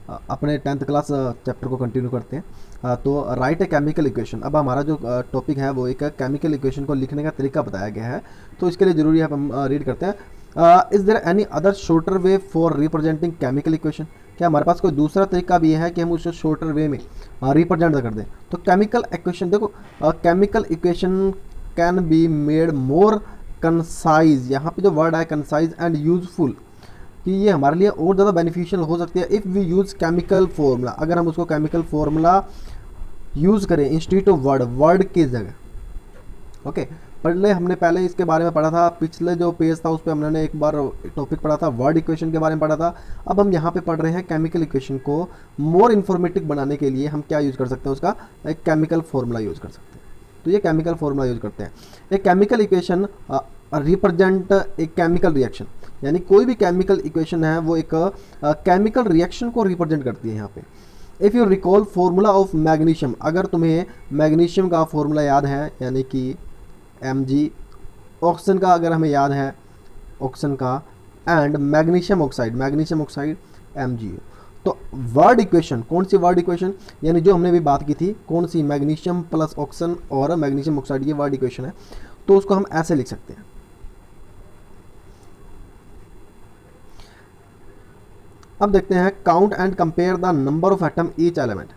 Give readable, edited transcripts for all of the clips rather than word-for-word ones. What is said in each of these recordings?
अपने 10th class chapter को continue करते हैं। तो राइट ए केमिकल इक्वेशन। अब हमारा जो टॉपिक है वो एक केमिकल इक्वेशन को लिखने का तरीका बताया गया है, तो इसके लिए ज़रूरी है हम रीड करते हैं। Is there any other shorter way for representing chemical equation? क्या हमारे पास कोई दूसरा तरीका भी है कि हम उसे शॉर्टर वे में रिप्रेजेंट कर दें? तो केमिकल इक्वेशन देखो, chemical equation can be made more concise. यहाँ पे जो वर्ड है कंसाइज एंड यूजफुल, कि ये हमारे लिए और ज़्यादा बेनिफिशियल हो सकती है if we use chemical formula. अगर हम उसको केमिकल फॉर्मूला यूज़ करें इंस्टीट्यूट ऑफ वर्ड की जगह। ओके, पहले इसके बारे में पढ़ा था, पिछले जो पेज था उस पर हमने एक बार टॉपिक पढ़ा था, वर्ड इक्वेशन के बारे में पढ़ा था। अब हम यहाँ पे पढ़ रहे हैं केमिकल इक्वेशन को मोर इन्फॉर्मेटिव बनाने के लिए हम क्या यूज़ कर सकते हैं, उसका एक केमिकल फॉर्मूला यूज़ कर सकते हैं। तो ये केमिकल फॉर्मूला यूज़ करते हैं। एक केमिकल इक्वेशन रिप्रेजेंट एक केमिकल रिएक्शन, यानी कोई भी केमिकल इक्वेशन है वो एक केमिकल रिएक्शन को रिप्रेजेंट करती है। यहाँ पे if you recall formula of magnesium, अगर तुम्हें मैग्नीशियम का फॉर्मूला याद है, यानी कि Mg, ऑक्सीजन का अगर हमें याद है, ऑक्सीजन का, एंड मैग्नीशियम ऑक्साइड MgO, तो वर्ड इक्वेशन, कौन सी वर्ड इक्वेशन, यानी जो हमने भी बात की थी, कौन सी, मैग्नीशियम प्लस ऑक्सीजन और मैग्नीशियम ऑक्साइड, ये वर्ड इक्वेशन है। तो उसको हम ऐसे लिख सकते हैं। अब देखते हैं count and compare the number of atom each element.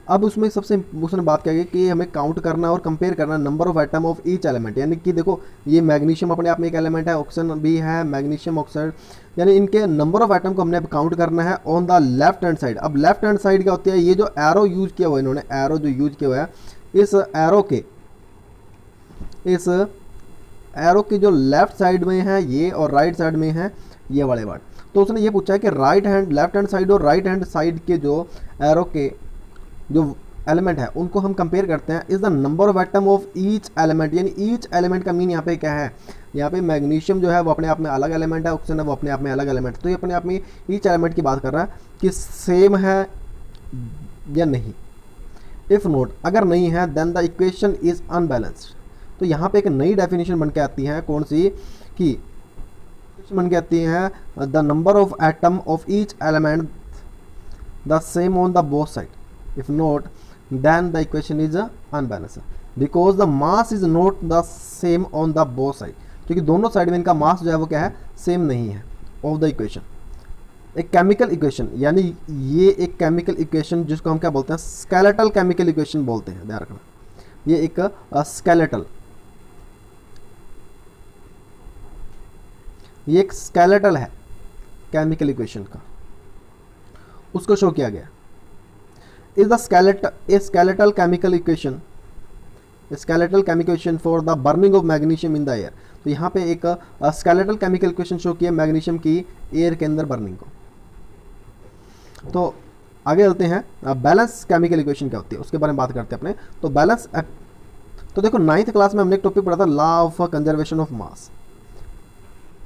अब उसमें सबसे उसने बात क्या की कि हमें काउंट करना और कंपेयर करना number of atom of each element, यानी कि देखो ये मैग्नीशियम अपने आप में एक एलिमेंट है, ऑक्सीजन भी है, मैग्नीशियम ऑक्साइड, यानी इनके नंबर ऑफ एटम को हमने काउंट करना है on the left hand side. अब लेफ्ट हैंड साइड क्या होती है, ये जो एरो यूज किया हुआ है, इन्होंने एरो जो यूज किया हुआ है, इस एरो के जो लेफ्ट साइड में है ये और राइट साइड में है ये वाले वर्ड। तो उसने ये पूछा है कि लेफ्ट हैंड साइड और राइट हैंड साइड के जो एरो के जो एलिमेंट है उनको हम कंपेयर करते हैं। Is the number of atom of each element, यानी ईच एलिमेंट का मीन यहाँ पे क्या है, यहाँ पे मैग्नीशियम जो है वो अपने आप में अलग एलिमेंट है, ऑक्सीजन है वो अपने आप में अलग एलिमेंट। तो ये अपने आप में ईच एलिमेंट की बात कर रहा है कि सेम है या नहीं। इफ नोट, अगर नहीं है, then the equation is unbalanced. तो यहाँ पे एक नई डेफिनेशन बन के आती है, कौन सी, कि बन के आती है the number of atom of each element the same on the both side. If not, then the equation is unbalanced because the mass is not the same on the both side, क्योंकि दोनों side में इनका मास जो है वो क्या है, same नहीं है ऑफ द इक्वेशन। एक केमिकल इक्वेशन, यानी ये एक केमिकल इक्वेशन जिसको हम क्या बोलते हैं, स्केलेटल केमिकल इक्वेशन बोलते हैं, ध्यान रखना। ये एक स्केलेटल, ये एक स्केलेटल है केमिकल इक्वेशन का, उसको शो किया गया। is the skeletal chemical equation for the burning of magnesium in the air। तो यहाँ पे एक skeletal chemical equation शो किया मैग्नीशियम की एयर के अंदर बर्निंग को। तो आगे चलते हैं, बैलेंस केमिकल इक्वेशन क्या होती है उसके बारे में बात करते हैं अपने। तो बैलेंस, तो देखो 9th क्लास में हमने एक टॉपिक पढ़ा था, law of conservation of mass.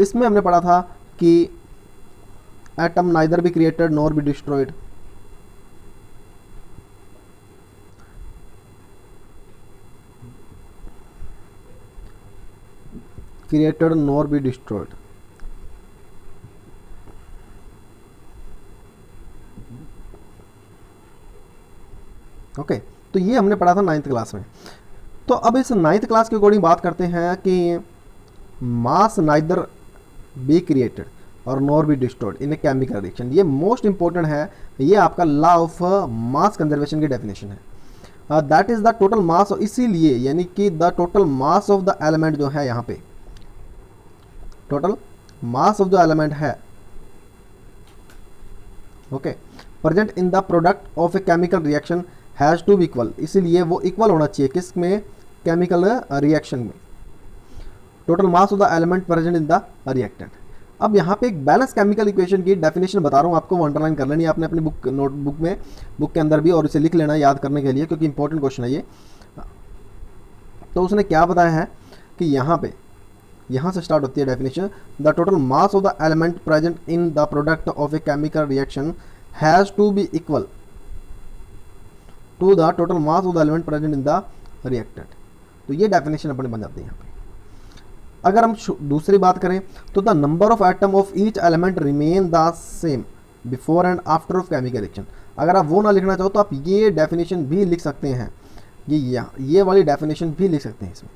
इसमें हमने पढ़ा था कि atom neither be created nor be destroyed. created nor be destroyed। Okay, तो ये हमने पढ़ा था 9th क्लास में। तो अब इस 9th क्लास के अकॉर्डिंग बात करते हैं कि मास नाइदर बी क्रिएटेड और nor be destroyed in a chemical reaction. ये मोस्ट इंपॉर्टेंट है, ये आपका लॉ ऑफ मास कंजर्वेशन की डेफिनेशन है। That is the total mass, इसीलिए यानी कि the total mass of the element जो है, यहाँ पे total mass of the element है, okay, present in the product of a chemical reaction has to be equal. इसीलिए वो इक्वल होना चाहिए किस में, केमिकल रिएक्शन में, total mass of the element present in the reactant. अब यहाँ पे एक बैलेंस केमिकल इक्वेशन की डेफिनेशन बता रहा हूँ आपको, वो अंडरलाइन कर लेनी है आपने अपनी नोटबुक में, बुक के अंदर भी, और इसे लिख लेना है याद करने के लिए, क्योंकि इंपॉर्टेंट क्वेश्चन है ये। तो उसने क्या बताया है कि यहाँ से स्टार्ट होती है definition, the total mass of the element present in the product of a chemical reaction has to be equal to the total mass of the element present in the reactant. तो ये definition अपने बन जाती है यहाँ पे। अगर हम दूसरी बात करें तो the number of atom of each element remain the same, before and after of chemical reaction. अगर आप वो ना लिखना चाहो तो आप ये डेफिनेशन भी लिख सकते हैं, ये वाली डेफिनेशन भी लिख सकते हैं इसमें।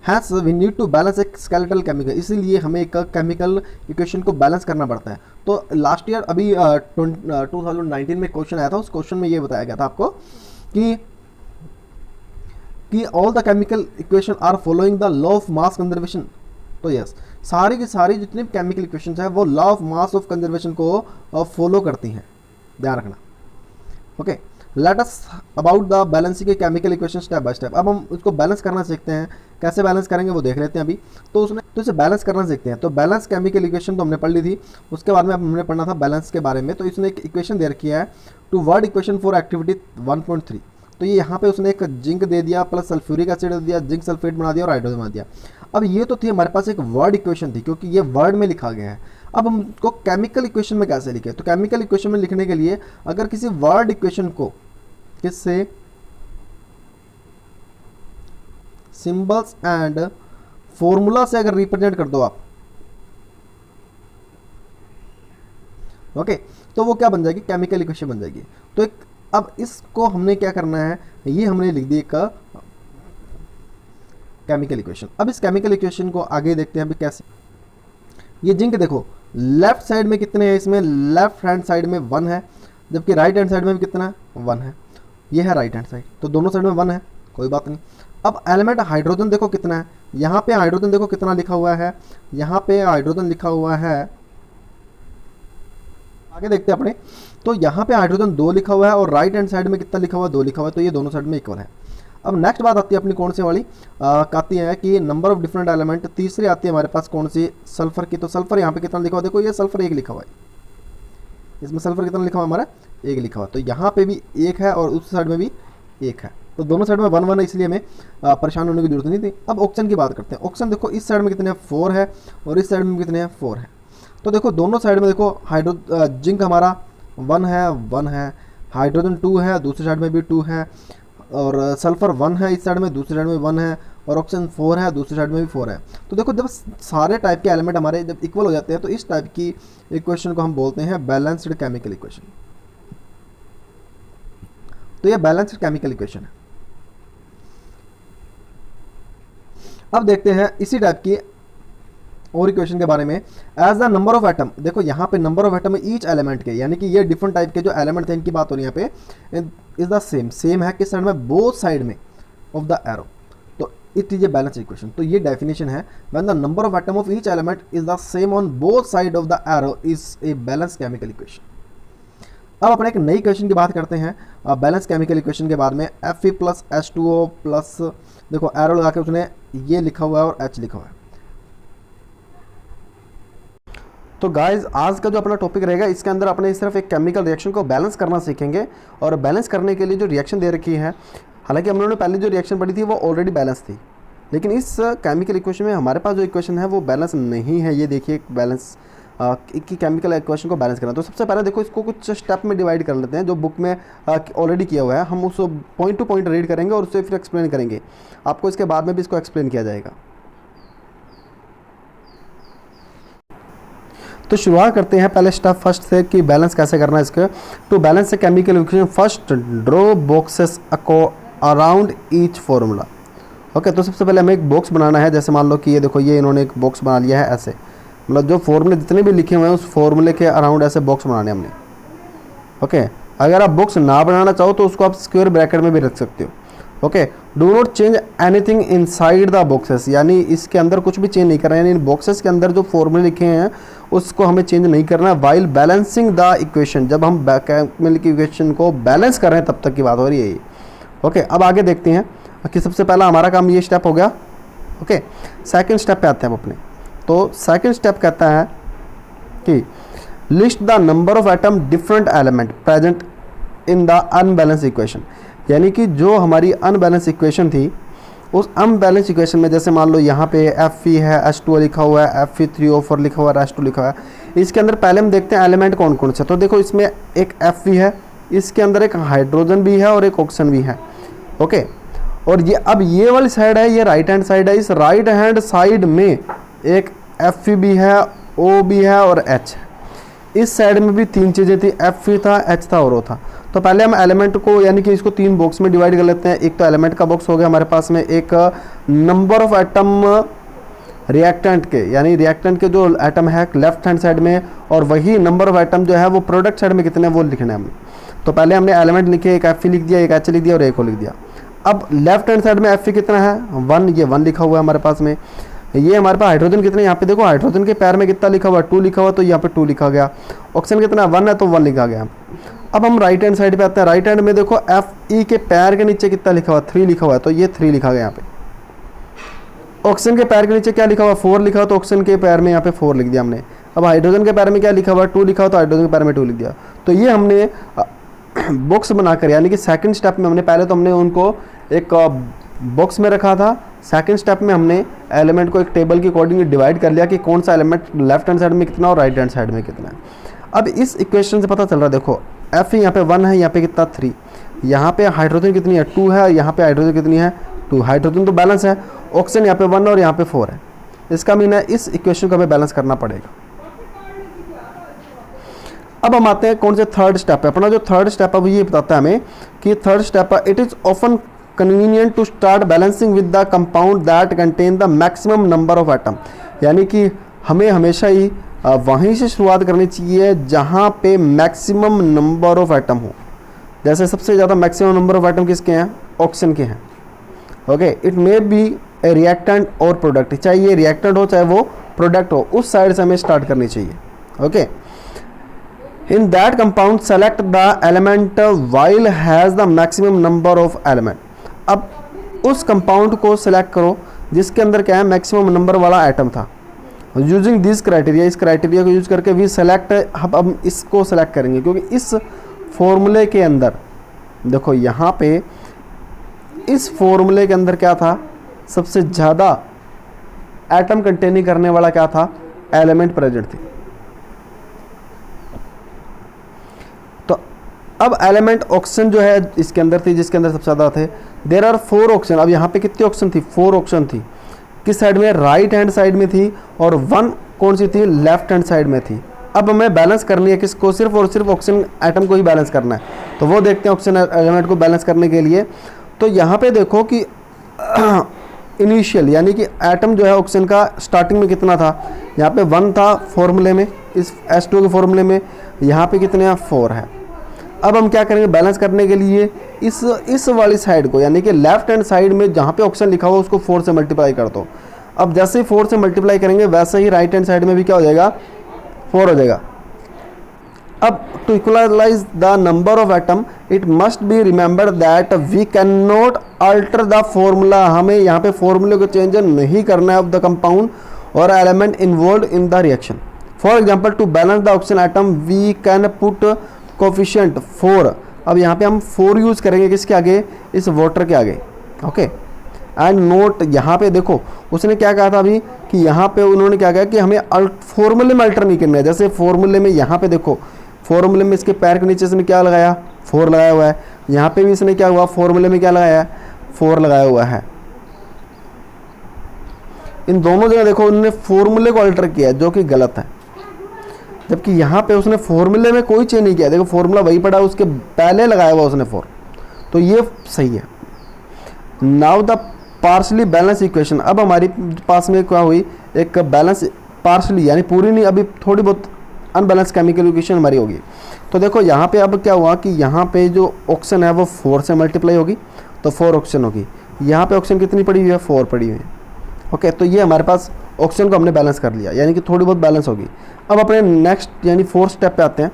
Hence we need to balance एक स्केलेटल केमिकल, इसीलिए हमें एक केमिकल इक्वेशन को बैलेंस करना पड़ता है। तो लास्ट ईयर अभी 2019 में क्वेश्चन आया था, उस क्वेश्चन में ये बताया गया था आपको कि all the chemical equation are following the law of mass conservation. तो यस, सारी की सारी जितनी केमिकल इक्वेशंस है वो law of mass of conservation को फॉलो करती हैं, ध्यान रखना। Okay, let us about the balancing के chemical equation step by step. अब हम उसको बैलेंस करना सीखते हैं, कैसे बैलेंस करेंगे वो देख लेते हैं अभी। तो इसे बैलेंस करना सीखते हैं। तो बैलेंस केमिकल इक्वेशन तो हमने पढ़ ली थी, उसके बाद में हमने पढ़ना था बैलेंस के बारे में। तो इसने एक इक्वेशन दे रखी है, two word equation for activity 1.3। तो ये यहाँ पे उसने एक जिंक दे दिया प्लस सल्फ्यूरिक एसिड दे दिया, जिंक सल्फेट बना दिया और हाइड्रोजन बना दिया। अब ये तो थी हमारे पास एक वर्ड इक्वेशन थी, क्योंकि ये वर्ड में लिखा गया है। अब हम इसको केमिकल इक्वेशन में कैसे लिखे? तो केमिकल इक्वेशन में लिखने के लिए अगर किसी वर्ड इक्वेशन को किससे सिंबल्स एंड फॉर्मूला से अगर रिप्रेजेंट कर दो आप, ओके, तो वो क्या बन जाएगी? केमिकल इक्वेशन बन जाएगी। तो एक अब इसको हमने क्या करना है, ये हमने लिख दी एक केमिकल इक्वेशन। अब इस केमिकल इक्वेशन को आगे देखते हैं अभी कैसे। ये जिंक देखो, लेफ्ट साइड में कितने हैं, इसमें लेफ्ट हैंड साइड में 1 है, जबकि राइट हैंड साइड में भी कितना है? 1 है। ये है राइट हैंड साइड, तो दोनों साइड में 1 है, कोई बात नहीं। अब एलिमेंट हाइड्रोजन देखो कितना है, यहाँ पे हाइड्रोजन देखो कितना लिखा हुआ है, यहाँ पे हाइड्रोजन लिखा हुआ है, आगे देखते हैं अपने। तो यहाँ पे हाइड्रोजन 2 लिखा हुआ है और राइट हैंड साइड में कितना लिखा हुआ है? 2 लिखा हुआ है। तो ये दोनों साइड में इक्वल है। अब नेक्स्ट बात आती है अपनी कौन सी वाली आती है कि नंबर ऑफ डिफरेंट एलिमेंट। तीसरी आती है हमारे पास कौन सी? सल्फर की। तो सल्फर यहाँ पे कितना लिखा हुआ? देखो ये सल्फर 1 लिखा हुआ है, इसमें सल्फर कितना लिखा हुआ हमारा? 1 लिखा हुआ। तो यहाँ पे भी 1 है और उस साइड में भी 1 है, तो दोनों साइड में 1 1 है, इसलिए हमें परेशान होने की जरूरत नहीं थी। अब ऑक्सीजन की बात करते हैं। ऑक्सीजन देखो इस साइड में कितने हैं? 4 है और इस साइड में कितने हैं? 4 है। तो देखो दोनों साइड में देखो जिंक हमारा 1 है, हाइड्रोजन 2 है, दूसरी साइड में भी 2 है, और सल्फर 1 है इस साइड में, दूसरी साइड में 1 है, और ऑक्सीजन 4 है, दूसरी साइड में भी 4 है। तो देखो जब सारे टाइप के एलिमेंट हमारे जब इक्वल हो जाते हैं तो इस टाइप की इक्वेशन को हम बोलते हैं बैलेंस्ड केमिकल इक्वेशन। तो ये बैलेंस्ड केमिकल इक्वेशन है। अब देखते हैं इसी टाइप की और इक्वेशन के बारे में। As the number of atom, देखो यहाँ पे number of atom each element के, यानी कि ये डिफरेंट टाइप के जो एलिमेंट थे इनकी बात हो रही है यहाँ पे, इज द सेम है किस साइड में? बोथ साइड में ऑफ द एरो। तो it is a balance equation. तो ये डेफिनेशन है, when the number of atom of each element is the same on both side of the arrow is a balance chemical equation. अब अपने एक नई equation की बात करते हैं बैलेंस केमिकल इक्वेशन के बाद में। Fe प्लस H2O प्लस, देखो एरो लगा के उसने ये लिखा हुआ है और H लिखा हुआ है। तो गाइज आज का जो अपना टॉपिक रहेगा इसके अंदर अपने सिर्फ एक केमिकल रिएक्शन को बैलेंस करना सीखेंगे। और बैलेंस करने के लिए जो रिएक्शन दे रखी है, हालांकि हम लोगों ने पहले जो रिएक्शन पढ़ी थी वो ऑलरेडी बैलेंस थी, लेकिन इस केमिकल इक्वेशन में हमारे पास जो इक्वेशन है वो बैलेंस नहीं है। ये देखिए बैलेंस की केमिकल इक्वेशन को बैलेंस करना। तो सबसे पहले देखो इसको कुछ स्टेप में डिवाइड कर लेते हैं जो बुक में ऑलरेडी किया हुआ है। हम उस पॉइंट टू पॉइंट रीड करेंगे और उससे फिर एक्सप्लेन करेंगे। आपको इसके बाद में भी इसको एक्सप्लेन किया जाएगा। तो शुरुआत करते हैं पहले स्टेप फर्स्ट से कि बैलेंस कैसे करना है इसके। To balance a chemical equation first draw boxes around each formula. Okay, तो सबसे पहले हमें एक बॉक्स बनाना है। जैसे मान लो कि ये देखो ये इन्होंने एक बॉक्स बना लिया है ऐसे, मतलब जो फॉर्मूले जितने भी लिखे हुए हैं उस फॉर्मूले के अराउंड ऐसे बॉक्स बनाने हमने। ओके, अगर आप बॉक्स ना बनाना चाहो तो उसको आप स्क्वायर ब्रैकेट में भी रख सकते हो। Okay, do not change anything inside the boxes, यानी इसके अंदर कुछ भी चेंज नहीं करना है, यानी इन बॉक्सेस के अंदर जो फॉर्मूले लिखे हैं उसको हमें चेंज नहीं करना है। वाइल बैलेंसिंग द इक्वेशन, जब हम केमिकल इक्वेशन को बैलेंस कर रहे हैं तब तक की बात हो रही है ये। ओके, अब आगे देखते हैं कि सबसे पहला हमारा काम ये स्टेप हो गया। ओके, सेकेंड स्टेप पे आते हैं हम अपने। तो सेकेंड स्टेप कहता है कि list the number of atom different element present in the unbalance equation, यानी कि जो हमारी अनबैलेंस इक्वेशन थी उस अनबैलेंस इक्वेशन में जैसे मान लो यहाँ पे Fe है, H2O लिखा हुआ है, Fe3O4 लिखा हुआ है, H2 लिखा हुआ है। इसके अंदर पहले हम देखते हैं एलिमेंट कौन कौन से। तो देखो इसमें एक Fe है, इसके अंदर एक हाइड्रोजन भी है और एक ऑक्सीजन भी है। ओके, और ये अब ये वाली साइड है, ये राइट हैंड साइड है। इस राइट हैंड साइड में एक Fe भी है, O भी है और H है। इस साइड में भी 3 चीज़ें थी, Fe था, H था और O था। तो पहले हम एलिमेंट को यानी कि इसको 3 बॉक्स में डिवाइड कर लेते हैं। एक तो एलिमेंट का बॉक्स हो गया हमारे पास में, एक नंबर ऑफ एटम रिएक्टेंट के, यानी रिएक्टेंट के जो एटम है लेफ्ट हैंड साइड में, और वही नंबर ऑफ एटम जो है वो प्रोडक्ट साइड में कितने वो लिखने हैं हमने। तो पहले हमने एलिमेंट लिखे, एक Fe लिख दिया, एक H लिख दिया और एक O लिख दिया। अब लेफ्ट हैंड साइड में Fe कितना है 1, ये 1 लिखा हुआ है हमारे पास में। ये हमारे पास हाइड्रोजन कितने, यहाँ पे देखो हाइड्रोजन के पैर में कितना लिखा हुआ 2 लिखा हुआ, तो यहाँ पे 2 लिखा गया। ऑक्सीजन कितना 1 है तो 1 लिखा गया। अब हम राइट हैंड साइड पे आते हैं। राइट हैंड में देखो Fe के पैर के नीचे कितना लिखा हुआ 3 लिखा हुआ है, तो ये 3 लिखा गया यहाँ पे। ऑक्सीजन के पैर के नीचे क्या लिखा हुआ 4 लिखा हुआ, तो ऑक्सीजन के पैर में यहाँ पे 4 लिख दिया हमने। अब हाइड्रोजन के पैर में क्या लिखा हुआ 2 लिखा हुआ, तो हाइड्रोजन के पैर में 2 लिख दिया। तो ये हमने बॉक्स बनाकर, यानी कि सेकंड स्टेप में हमने पहले तो हमने उनको एक बॉक्स में रखा था, सेकंड स्टेप में हमने एलिमेंट को एक टेबल के अकॉर्डिंग डिवाइड कर लिया कि कौन सा एलिमेंट लेफ्ट हैंड साइड में कितना और राइट हैंड साइड में कितना है। अब इस इक्वेशन से पता चल रहा है, देखो Fe यहाँ पे 1 है, यहाँ पे कितना 3, यहाँ पे हाइड्रोजन कितनी है 2 है, यहाँ पे हाइड्रोजन कितनी है 2, हाइड्रोजन तो बैलेंस है। ऑक्सीजन यहाँ पे 1 और यहाँ पे 4 है। इसका मीन है इस इक्वेशन को हमें बैलेंस करना पड़ेगा। अब हम आते हैं कौन से थर्ड स्टेप है। अपना जो थर्ड स्टेप है वो ये बताता है हमें कि थर्ड स्टेप है, it is often convenient to start balancing with the compound that contain the maximum number of atom. यानी कि हमें हमेशा ही वहीं से शुरुआत करनी चाहिए जहाँ पे मैक्सिमम नंबर ऑफ एटम हो। जैसे सबसे ज़्यादा मैक्सिमम नंबर ऑफ एटम किसके हैं, ऑक्सीजन के हैं। Okay, it may be A reactant और प्रोडक्ट, चाहे ये रिएक्टेंट हो चाहे वो प्रोडक्ट हो, उस साइड से हमें स्टार्ट करनी चाहिए। Okay, in that compound select the element while has the maximum number of element। अब उस कंपाउंड को सिलेक्ट करो जिसके अंदर क्या है मैक्सिमम नंबर वाला एटम था। यूजिंग दिस क्राइटेरिया, इस क्राइटेरिया को यूज करके भी सेलेक्ट, अब इसको सेलेक्ट करेंगे क्योंकि इस फॉर्मूले के अंदर देखो यहाँ पे इस फॉर्मूले के अंदर क्या था, सबसे ज़्यादा एटम कंटेनिंग करने वाला क्या था, एलिमेंट प्रेजेंट थी। अब एलिमेंट ऑक्सीजन जो है इसके अंदर थी, जिसके अंदर सबसे ज़्यादा थे। There are 4 oxygen. अब यहाँ पे कितनी ऑक्सीजन थी 4 ऑक्सीजन थी। किस साइड में, राइट हैंड साइड में थी, और 1 कौन सी थी, लेफ्ट हैंड साइड में थी। अब हमें बैलेंस करनी है किसको, सिर्फ और सिर्फ ऑक्सीजन एटम को ही बैलेंस करना है। तो वो देखते हैं ऑक्सीजन एलिमेंट को बैलेंस करने के लिए। तो यहाँ पे देखो कि इनिशियल यानी कि एटम जो है ऑक्सीजन का स्टार्टिंग में कितना था, यहाँ पे 1 था फॉर्मूले में, इस H2 के फॉर्मूले में। यहाँ पे कितने हैं 4 है। अब हम क्या करेंगे बैलेंस करने के लिए, इस वाली साइड को यानी कि लेफ्ट हैंड साइड में जहाँ पे ऑक्सीजन लिखा हुआ उसको 4 से मल्टीप्लाई कर दो। अब जैसे ही 4 से मल्टीप्लाई करेंगे वैसे ही राइट हैंड साइड में भी क्या हो जाएगा 4 हो जाएगा। अब to equalize the number of atom it must be remember that we can not alter the formula. हमें यहाँ पे फॉर्मूले को चेंज नहीं करना है ऑफ द कंपाउंड और element involve in the reaction. For example to balance the oxygen atom we can put coefficient 4। अब यहाँ पे हम 4 यूज़ करेंगे किसके आगे, इस वाटर के आगे। ओके, एंड नोट यहाँ पे देखो उसने क्या कहा था अभी कि यहाँ पे उन्होंने क्या कहा कि हमें फॉर्मूले में अल्टर नहीं करना है। जैसे फॉर्मूले में यहाँ पे देखो, फॉर्मूले में इसके पैर के नीचे इसने क्या लगाया 4 लगाया हुआ है। यहाँ पे भी इसने क्या हुआ फॉर्मूले में क्या लगाया है 4 लगाया हुआ है। इन दोनों जगह देखो उन्होंने फॉर्मूले को अल्टर किया है जो कि गलत है, जबकि यहाँ पे उसने फॉर्मूले में कोई चेंज नहीं किया। देखो फॉर्मूला वही पड़ा, उसके पहले लगाया हुआ उसने 4, तो ये सही है। Now the partially balance equation. अब हमारी पास में क्या हुई, एक बैलेंस पार्शली यानी पूरी नहीं, अभी थोड़ी बहुत अनबैलेंस केमिकल इक्वेशन हमारी होगी। तो देखो यहाँ पे अब क्या हुआ कि यहाँ पे जो ऑक्सीजन है वो 4 से मल्टीप्लाई होगी तो 4 ऑक्सीजन होगी। यहाँ पे ऑक्सीजन कितनी पड़ी हुई है 4 पड़ी हुई है। ओके, तो ये हमारे पास ऑक्सीजन को हमने बैलेंस कर लिया, यानी कि थोड़ी बहुत बैलेंस होगी। अब अपने नेक्स्ट यानी 4th स्टेप पे आते हैं।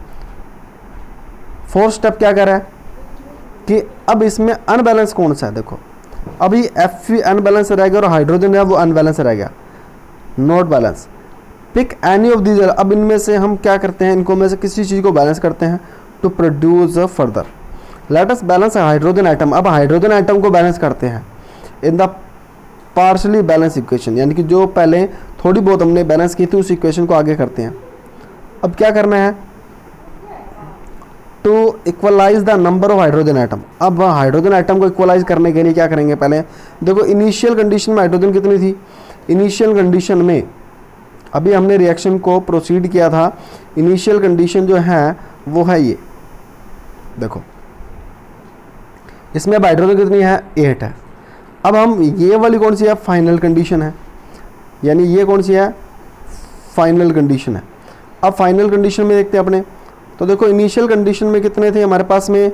4th स्टेप क्या कर रहा है कि अब इसमें अनबैलेंस कौन सा है। देखो अभी Fe अनबैलेंस रहेगा और हाइड्रोजन है वो अनबैलेंस रहेगा, not balance. Pick any of these. अब इनमें से हम क्या करते हैं, इनको में से किसी चीज़ को बैलेंस करते हैं to produce further. Let us balance hydrogen atom. अब हाइड्रोजन आइटम को बैलेंस करते हैं in the partially balance equation, यानी कि जो पहले थोड़ी बहुत हमने बैलेंस की थी उस इक्वेशन को आगे करते हैं। अब क्या करना है, to equalize the number of hydrogen atom. अब हाइड्रोजन आइटम को इक्वलाइज करने के लिए क्या करेंगे, पहले देखो इनिशियल कंडीशन में हाइड्रोजन कितनी थी, इनिशियल कंडीशन में अभी हमने रिएक्शन को प्रोसीड किया था, इनिशियल कंडीशन जो है वो है ये देखो, इसमें अब हाइड्रोजन कितनी है 8 है। अब हम ये वाली कौन सी है फाइनल कंडीशन है, यानी ये कौन सी है फाइनल कंडीशन है। अब फाइनल कंडीशन में देखते हैं अपने, तो देखो इनिशियल कंडीशन में कितने थे हमारे पास में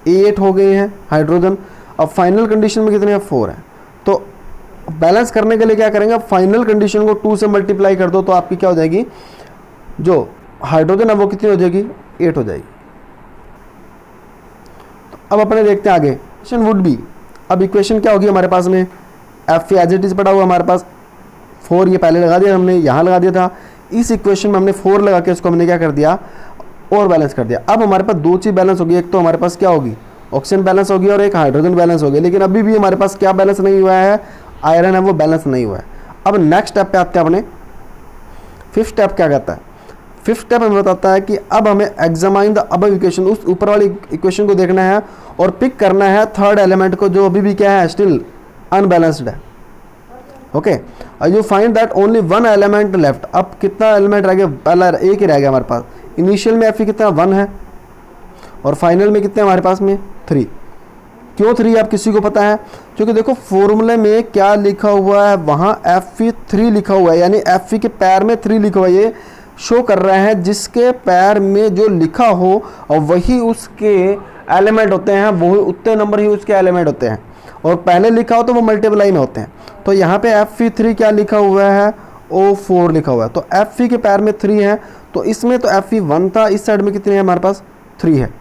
8 हो गए हैं हाइड्रोजन, अब फाइनल कंडीशन में कितने हैं 4 है। तो बैलेंस करने के लिए क्या करेंगे, फाइनल कंडीशन को 2 से मल्टीप्लाई कर दो तो आपकी क्या हो जाएगी, जो हाइड्रोजन है वो कितनी हो जाएगी 8 हो जाएगी। तो अब अपने देखते हैं आगे इक्वेशन वुड बी, अब इक्वेशन क्या होगी हमारे पास में, एफ एज इट इज पड़ा हुआ हमारे पास 4, ये पहले लगा दिया हमने, यहाँ लगा दिया था, इस इक्वेशन में हमने 4 लगा के उसको हमने क्या कर दिया और बैलेंस कर दिया। अब हमारे पास 2 चीज़ बैलेंस होगी, एक तो हमारे पास क्या होगी ऑक्सीजन बैलेंस होगी और एक हाइड्रोजन बैलेंस होगी, लेकिन अभी भी हमारे पास क्या बैलेंस नहीं हुआ है, आयरन है वो बैलेंस नहीं हुआ है। अब नेक्स्ट स्टेप पे आते हैं अपने, 5th स्टेप क्या कहता है, 5th स्टेप हमें बताता है कि अब हमें एग्जामाइन द अबव इक्वेशन, उस ऊपर वाली इक्वेशन को देखना है और पिक करना है थर्ड एलिमेंट को जो अभी भी क्या है स्टिल अनबैलेंस्ड है। Okay, you find that only 1 element left, अब कितना एलिमेंट रह गया, पहला एक ही रह गया हमारे पास, इनिशियल में Fe कितना 1 है और फाइनल में कितने हमारे पास में 3। क्यों 3 आप किसी को पता है, क्योंकि देखो फॉर्मूले में क्या लिखा हुआ है, वहाँ Fe3 लिखा हुआ है, यानी Fe के पैर में 3 लिखा हुआ है, ये शो कर रहा है जिसके पैर में जो लिखा हो और वही उसके एलिमेंट होते हैं, वो उतने नंबर ही उसके एलिमेंट होते हैं, और पहले लिखा हो तो वो मल्टीप्लाई में होते हैं। तो यहाँ पे Fe3 क्या लिखा हुआ है O4 लिखा हुआ है, तो Fe के पैर में 3 है, तो इसमें तो Fe1 था, इस साइड में कितने है हमारे पास 3 है।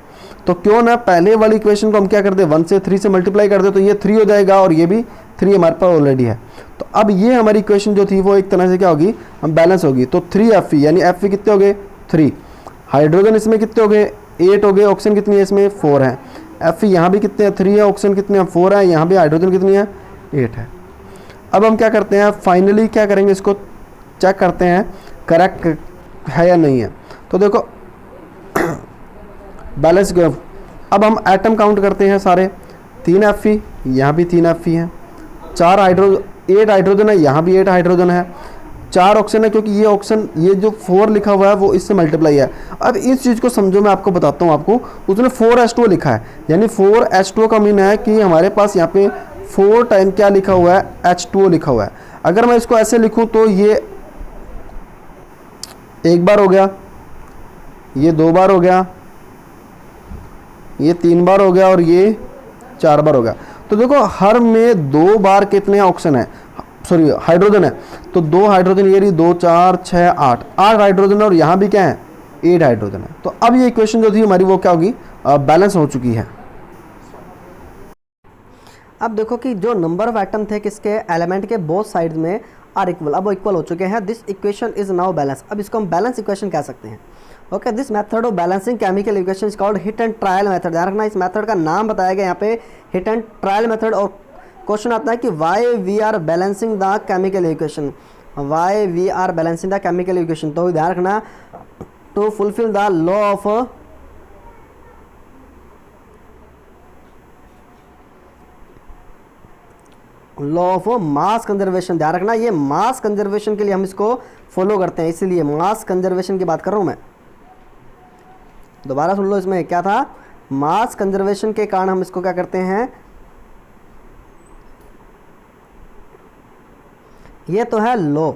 तो क्यों ना पहले वाली इक्वेशन को हम क्या कर दे 1 से 3 से मल्टीप्लाई कर दे, तो ये 3 हो जाएगा और ये भी 3 हमारे पास ऑलरेडी है। तो अब ये हमारी इक्वेशन जो थी वो एक तरह से क्या होगी, हम बैलेंस होगी। तो 3 Fe यानी Fe कितने हो गए 3, हाइड्रोजन इसमें कितने हो गए 8 हो गए, ऑक्सीजन कितनी है इसमें 4 है, Fe यहाँ भी कितने हैं 3 है, ऑक्सीजन कितने हैं 4 है, यहाँ भी हाइड्रोजन कितनी है 8 है। अब हम क्या करते हैं फाइनली क्या करेंगे, इसको चेक करते हैं करेक्ट है या नहीं है। तो देखो बैलेंस, अब हम एटम काउंट करते हैं सारे, 3 Fe, यहाँ भी 3 Fe हैं, 8 हाइड्रोजन है, यहाँ भी 8 हाइड्रोजन है, 4 ऑक्सीजन है, क्योंकि ये ऑक्सीजन ये जो 4 लिखा हुआ है वो इससे मल्टीप्लाई है। अब इस चीज़ को समझो, मैं आपको बताता हूँ, आपको उसने 4H2 लिखा है, यानी 4H2 का मीन है कि हमारे पास यहाँ पे 4 टाइम क्या लिखा हुआ है H2O लिखा हुआ है। अगर मैं इसको ऐसे लिखूँ तो ये एक बार हो गया, ये 2 बार हो गया, ये 3 बार हो गया और ये 4 बार हो गया। तो देखो हर में 2 बार कितने ऑक्सीजन है, सॉरी हाइड्रोजन है, तो 2 हाइड्रोजन, ये रही 2 4 6 8 हाइड्रोजन है, और यहाँ भी क्या है 8 हाइड्रोजन है। तो अब ये इक्वेशन जो थी हमारी वो क्या होगी बैलेंस हो चुकी है। अब देखो कि जो नंबर ऑफ एटम थे किसके एलिमेंट के बोथ साइड्स में आर इक्वल, अब वो इक्वल हो चुके हैं, this equation is now balance. अब इसको हम बैलेंस इक्वेशन कह सकते हैं। Okay, this method of balancing chemical equation is called hit and trial method. ध्यान रखना इस मेथड का नाम बताया गया यहाँ पे हिट एंड ट्रायल मेथड। और क्वेश्चन आता है कि why we are balancing the chemical equation, why we are balancing the chemical equation. तो ध्यान रखना to fulfill the law of mass conservation. ध्यान रखना ये मास कंजर्वेशन के लिए हम इसको फॉलो करते हैं, इसीलिए मास कंजर्वेशन की बात कर रहा हूं मैं। दोबारा सुन लो, इसमें क्या था, मास कंजर्वेशन के कारण हम इसको क्या करते हैं, ये तो है लॉ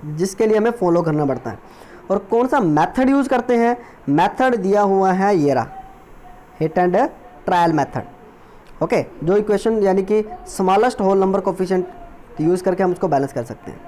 जिसके लिए हमें फॉलो करना पड़ता है। और कौन सा मेथड यूज करते हैं, मेथड दिया हुआ है ये रहा, hit and trial method. Okay, जो इक्वेशन यानी कि smallest whole number coefficient use करके हम उसको बैलेंस कर सकते हैं।